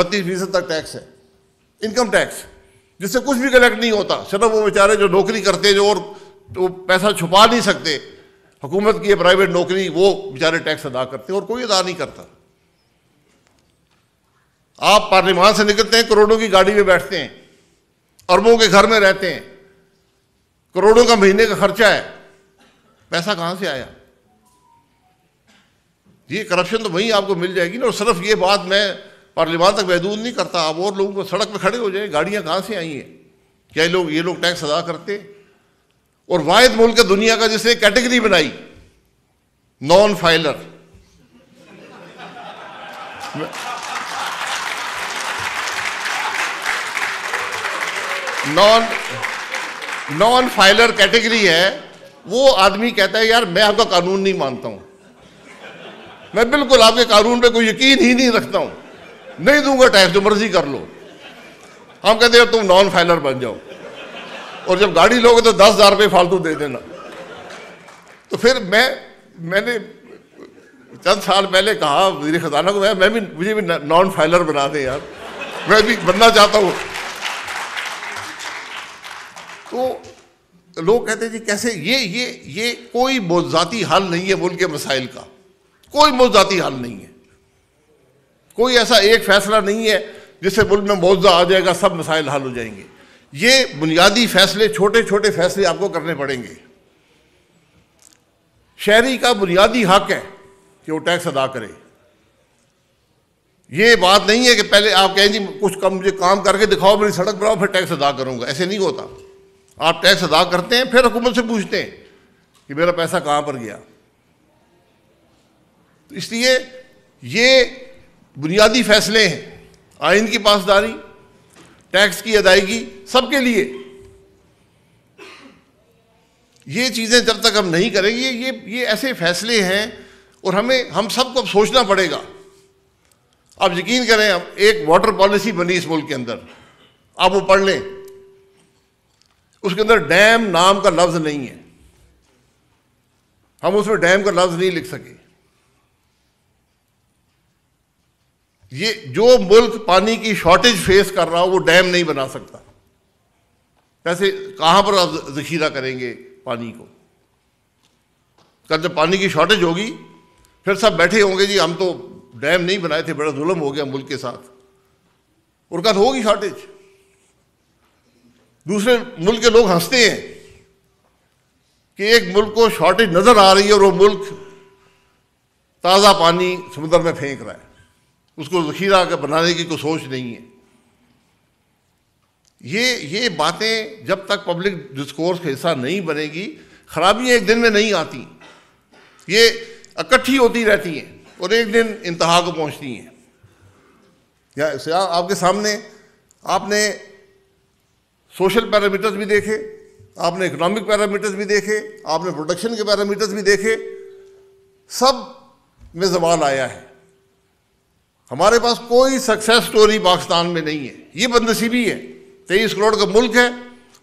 32% تک ٹیکس ہے، income tax, جس سے کچھ بھی کلیکٹ نہیں ہوتا. صرف وہ بیچارے جو نوکری کرتے جو اور تو پیسہ چھپا نہیں سکتے، حکومت کی ہے پرائیویٹ نوکری، وہ بیچارے ٹیکس ادا کرتے ہیں اور کوئی ادا نہیں کرتا. آپ پارلیمان سے نکلتے ہیں، کروڑوں کی گاڑی میں بیٹھتے ہیں، اربوں کے گھر میں رہتے ہیں، کروڑوں کا مہینے کا خرچہ ہے، پیسہ کہاں سے آیا؟ یہ کرپشن تو وہیں آپ کو مل جائے گی نا. اور صرف یہ بات میں پارلیمان تک محدود نہیں کرتا، آپ اور لوگوں کو سڑک پہ کھڑے ہو جائیں، گاڑیاں کہاں سے آئی ہیں؟ کیا یہ لوگ ٹیکس ادا کرتے؟ اور واحد ملک ہے دنیا کا جس نے کیٹیگری بنائی non filer. Non filer category ہے. وہ آدمی کہتا ہے یار میں آپ کا قانون نہیں مانتا ہوں، میں بالکل آپ کے قانون پہ کوئی یقین ہی نہیں رکھتا ہوں، نہیں دوں گا ٹیکس، جو مرضی کر لو. ہم کہتے ہیں تم نان فائلر بن جاؤ، اور جب گاڑی لوگے تو 10,000 روپے فالتو دے دینا. تو پھر میں نے چند سال پہلے کہا وزیر خزانہ کو، مجھے بھی نان فائلر بنا دیں یار، میں بھی بننا چاہتا ہوں. تو لوگ کہتے ہیں جی کیسے، یہ کوئی موضوعاتی حل نہیں ہے ملک کے مسائل کا، کوئی موضوعاتی حل نہیں ہے. کوئی ایسا ایک فیصلہ نہیں ہے جس سے ملک میں موضوع آ جائے گا سب مسائل حل ہو جائیں گے. یہ بنیادی فیصلے، چھوٹے چھوٹے فیصلے آپ کو کرنے پڑیں گے. شہری کا بنیادی حق ہے کہ وہ ٹیکس ادا کرے. یہ بات نہیں ہے کہ پہلے آپ کہیں جی کچھ مجھے کام کر کے دکھاؤ، میری سڑک بناؤ، پھر ٹیکس ادا کروں گا. ایسے نہیں ہوتا. آپ ٹیکس ادا کرتے ہیں، پھر حکومت سے پوچھتے ہیں کہ میرا پیسہ کہاں پر گیا. تو اس لیے یہ بنیادی فیصلے ہیں، آئین کی پاسداری، ٹیکس کی ادائیگی سب کے لیے. یہ چیزیں جب تک ہم نہیں کریں گے، یہ ایسے فیصلے ہیں اور ہم سب کو اب سوچنا پڑے گا. آپ یقین کریں، ایک واٹر پالیسی بنی اس ملک کے اندر، آپ وہ پڑھ لیں، اس کے اندر ڈیم نام کا لفظ نہیں ہے. ہم اس میں ڈیم کا لفظ نہیں لکھ سکے. یہ جو ملک پانی کی شارٹیج فیس کر رہا ہو وہ ڈیم نہیں بنا سکتا. پیسے کہاں پر آپ ذخیرہ کریں گے پانی کو؟ کل جب پانی کی شارٹیج ہوگی پھر سب بیٹھے ہوں گے جی ہم تو ڈیم نہیں بنائے تھے، بڑا ظلم ہو گیا ملک کے ساتھ. اور کل ہوگی شارٹیج. دوسرے ملک کے لوگ ہنستے ہیں کہ ایک ملک کو شارٹیج نظر آ رہی ہے اور وہ ملک تازہ پانی سمندر میں پھینک رہا ہے، اس کو ذخیرہ بنانے کی کوئی سوچ نہیں ہے. یہ باتیں جب تک پبلک ڈسکورس کا حصہ نہیں بنے گی، خرابیاں ایک دن میں نہیں آتی، یہ اکٹھی ہوتی رہتی ہیں اور ایک دن انتہا کو پہنچتی ہیں. آپ کے سامنے آپ نے سوشل پیرامیٹرز بھی دیکھے، آپ نے اکنامک پیرامیٹرز بھی دیکھے، آپ نے پروڈکشن کے پیرامیٹرز بھی دیکھے، سب میں زوال آیا ہے. ہمارے پاس کوئی سکسیس سٹوری پاکستان میں نہیں ہے. یہ بدنصیبی ہے. 23 کروڑ کا ملک ہے،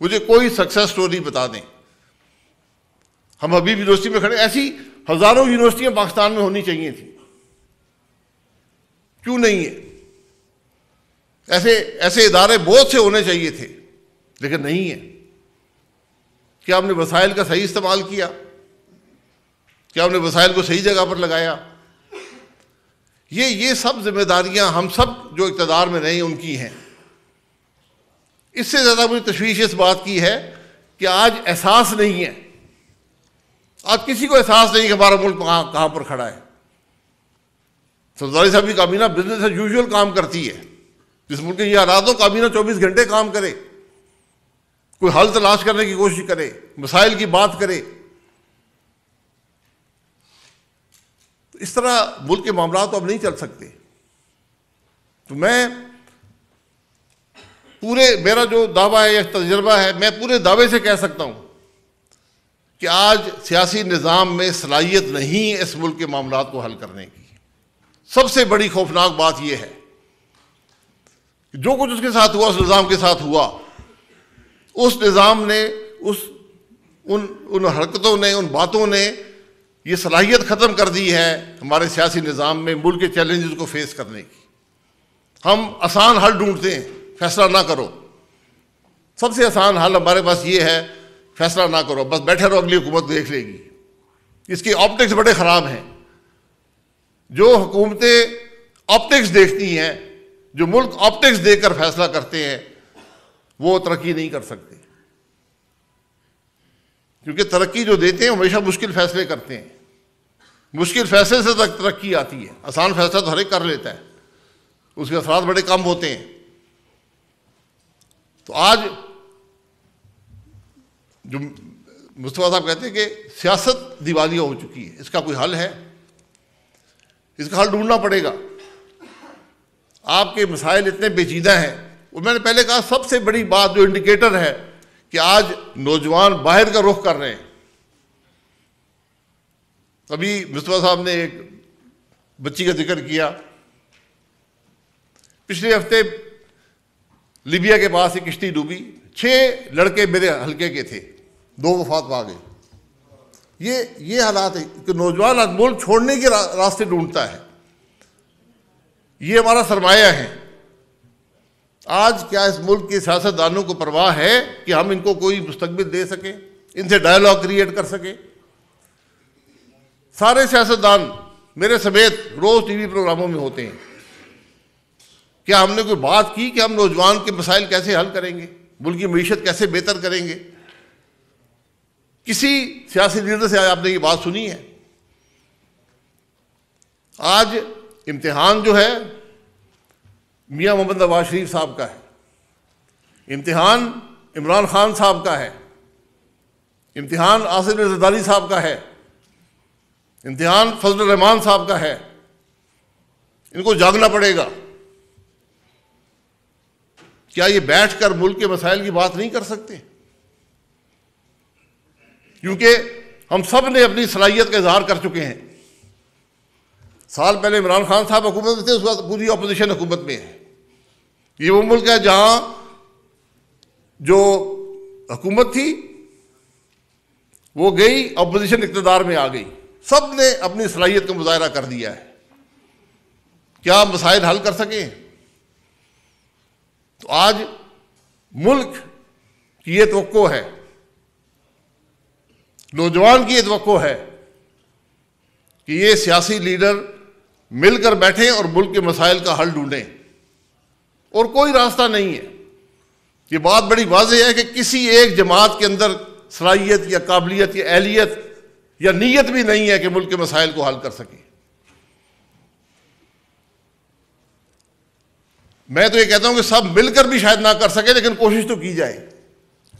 مجھے کوئی سکسیس سٹوری بتا دیں. ہم حبیب یونیورسٹی میں کھڑے، ایسی ہزاروں یونیورسٹیاں پاکستان میں ہونی چاہیے تھیں، کیوں نہیں ہے؟ ایسے ادارے بہت سے ہونے چاہیے تھے لیکن نہیں ہے. کیا ہم نے وسائل کا صحیح استعمال کیا؟ کیا ہم نے وسائل کو صحیح جگہ پر لگایا؟ یہ سب ذمہ داریاں ہم سب جو اقتدار میں نہیں ان کی ہیں. اس سے زیادہ مجھے تشویش اس بات کی ہے کہ آج احساس نہیں ہے، آج کسی کو احساس نہیں کہ ہمارا ملک کہاں پر کھڑا ہے. سرداری صاحب کی کابینہ بزنس ایز یوزول کام کرتی ہے. جس ملک کے یہ حالات ہو، کابینہ 24 گھنٹے کام کرے، کوئی حل تلاش کرنے کی کوشش کرے، مسائل کی بات کرے. اس طرح ملک کے معاملات تو اب نہیں چل سکتے. تو میرا جو دعویٰ ہے یا تجربہ ہے، میں پورے دعوے سے کہہ سکتا ہوں کہ آج سیاسی نظام میں صلاحیت نہیں ہے اس ملک کے معاملات کو حل کرنے کی. سب سے بڑی خوفناک بات یہ ہے کہ جو کچھ اس کے ساتھ ہوا، اس نظام کے ساتھ ہوا، اس نظام نے ان حرکتوں نے، ان باتوں نے یہ صلاحیت ختم کر دی ہے ہمارے سیاسی نظام میں ملک کے چیلنجز کو فیس کرنے کی. ہم آسان حل ڈھونڈتے ہیں، فیصلہ نہ کرو. سب سے آسان حل ہمارے پاس یہ ہے، فیصلہ نہ کرو، بس بیٹھے رہو، اگلی حکومت دیکھ لے گی. اس کی آپٹکس بڑے خراب ہیں. جو حکومتیں آپٹکس دیکھتی ہیں، جو ملک آپٹکس دیکھ کر فیصلہ کرتے ہیں، وہ ترقی نہیں کر سکتے. کیونکہ ترقی جو دیتے ہیں ہمیشہ مشکل فیصلے کرتے ہیں. مشکل فیصلے سے ترقی آتی ہے. آسان فیصلہ تو ہر ایک کر لیتا ہے، اس کے اثرات بڑے کم ہوتے ہیں. تو آج جو مصطفیٰ صاحب کہتے ہیں کہ سیاست دیوالیہ ہو چکی ہے، اس کا کوئی حل ہے؟ اس کا حل ڈھونڈنا پڑے گا. آپ کے مسائل اتنے پیچیدہ ہیں. اور میں نے پہلے کہا سب سے بڑی بات جو انڈیکیٹر ہے کہ آج نوجوان باہر کا رخ کر رہے ہیں. ابھی مصطفیٰ صاحب نے ایک بچی کا ذکر کیا. پچھلے ہفتے لیبیا کے پاس ایک کشتی ڈوبی، 6 لڑکے میرے حلقے کے تھے، 2 وفات پا گئے. یہ حالات ہے کہ نوجوان آج ملک چھوڑنے کے راستے ڈھونڈتا ہے. یہ ہمارا سرمایہ ہے. آج کیا اس ملک کے سیاستدانوں کو پرواہ ہے کہ ہم ان کو کوئی مستقبل دے سکیں، ان سے ڈائیلاگ کریٹ کر سکیں؟ سارے سیاستدان میرے سمیت روز ٹی وی پروگراموں میں ہوتے ہیں. کیا ہم نے کوئی بات کی کہ ہم نوجوان کے مسائل کیسے حل کریں گے، ملک کی معیشت کیسے بہتر کریں گے؟ کسی سیاسی لیڈر سے آپ نے یہ بات سنی ہے؟ آج امتحان جو ہے میاں محمد نواز شریف صاحب کا ہے، امتحان عمران خان صاحب کا ہے، امتحان آصف زرداری صاحب کا ہے، امتحان فضل الرحمان صاحب کا ہے. ان کو جاگنا پڑے گا. کیا یہ بیٹھ کر ملک کے مسائل کی بات نہیں کر سکتے؟ کیونکہ ہم سب نے اپنی صلاحیت کا اظہار کر چکے ہیں. سال پہلے عمران خان صاحب حکومت میں تھے، اس وقت پوری اپوزیشن حکومت میں ہے. یہ وہ ملک ہے جہاں جو حکومت تھی وہ گئی، اپوزیشن اقتدار میں آ گئی. سب نے اپنی صلاحیت کا مظاہرہ کر دیا ہے. کیا مسائل حل کر سکیں؟ تو آج ملک کی یہ توقع ہے، نوجوان کی یہ توقع ہے کہ یہ سیاسی لیڈر مل کر بیٹھیں اور ملک کے مسائل کا حل ڈھونڈیں. اور کوئی راستہ نہیں ہے. یہ بات بڑی واضح ہے کہ کسی ایک جماعت کے اندر صلاحیت یا قابلیت یا اہلیت یا نیت بھی نہیں ہے کہ ملک کے مسائل کو حل کر سکے. میں تو یہ کہتا ہوں کہ سب مل کر بھی شاید نہ کر سکے، لیکن کوشش تو کی جائے.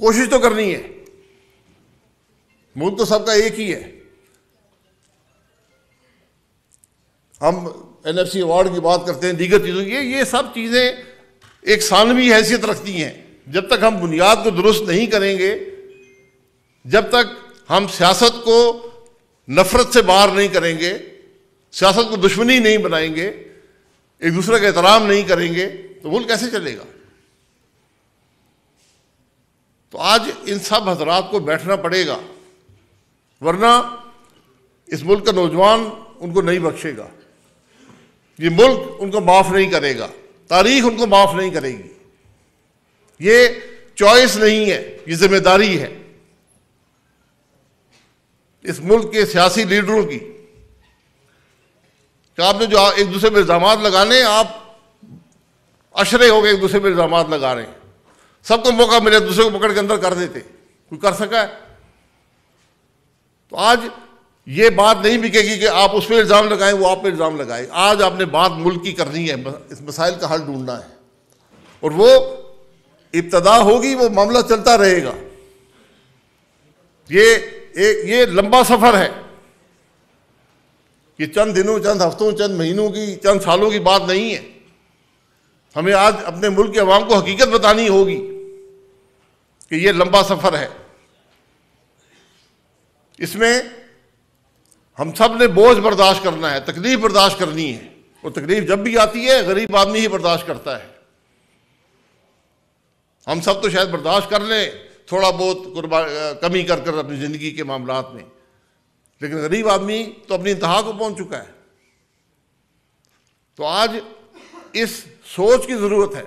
کوشش تو کرنی ہے. ملک تو سب کا ایک ہی ہے. ہم NFC ایوارڈ کی بات کرتے ہیں، دیگر چیزوں کی، یہ سب چیزیں ایک ثانوی حیثیت رکھتی ہیں. جب تک ہم بنیاد کو درست نہیں کریں گے، جب تک ہم سیاست کو نفرت سے باہر نہیں کریں گے، سیاست کو دشمنی نہیں بنائیں گے، ایک دوسرے کا احترام نہیں کریں گے، تو ملک کیسے چلے گا؟ تو آج ان سب حضرات کو بیٹھنا پڑے گا، ورنہ اس ملک کا نوجوان ان کو نہیں بخشے گا. یہ ملک ان کو معاف نہیں کرے گا، تاریخ ان کو معاف نہیں کرے گی. یہ چوائس نہیں ہے، یہ ذمہ داری ہے اس ملک کے سیاسی لیڈروں کی کہ آپ نے جو ایک دوسرے پہ الزامات لگانے، آپ اشرے ہو گئے ایک دوسرے پہ الزامات لگا رہے ہیں. سب کو موقع ملے دوسرے کو پکڑ کے اندر کر دیتے. کوئی کر سکا ہے؟ تو آج یہ بات نہیں بکے گی کہ آپ اس پہ الزام لگائیں، وہ آپ پہ الزام لگائیں. آج آپ نے بات ملک کی کرنی ہے، اس مسائل کا حل ڈھونڈنا ہے. اور وہ ابتدا ہوگی، وہ معاملہ چلتا رہے گا. یہ لمبا سفر ہے. یہ چند دنوں، چند ہفتوں، چند مہینوں کی، چند سالوں کی بات نہیں ہے. ہمیں آج اپنے ملک کے عوام کو حقیقت بتانی ہوگی کہ یہ لمبا سفر ہے. اس میں ہم سب نے بوجھ برداشت کرنا ہے، تکلیف برداشت کرنی ہے. اور تکلیف جب بھی آتی ہے غریب آدمی ہی برداشت کرتا ہے. ہم سب تو شاید برداشت کر لیں تھوڑا بہت کمی کر کر اپنی زندگی کے معاملات میں، لیکن غریب آدمی تو اپنی انتہا کو پہنچ چکا ہے. تو آج اس سوچ کی ضرورت ہے.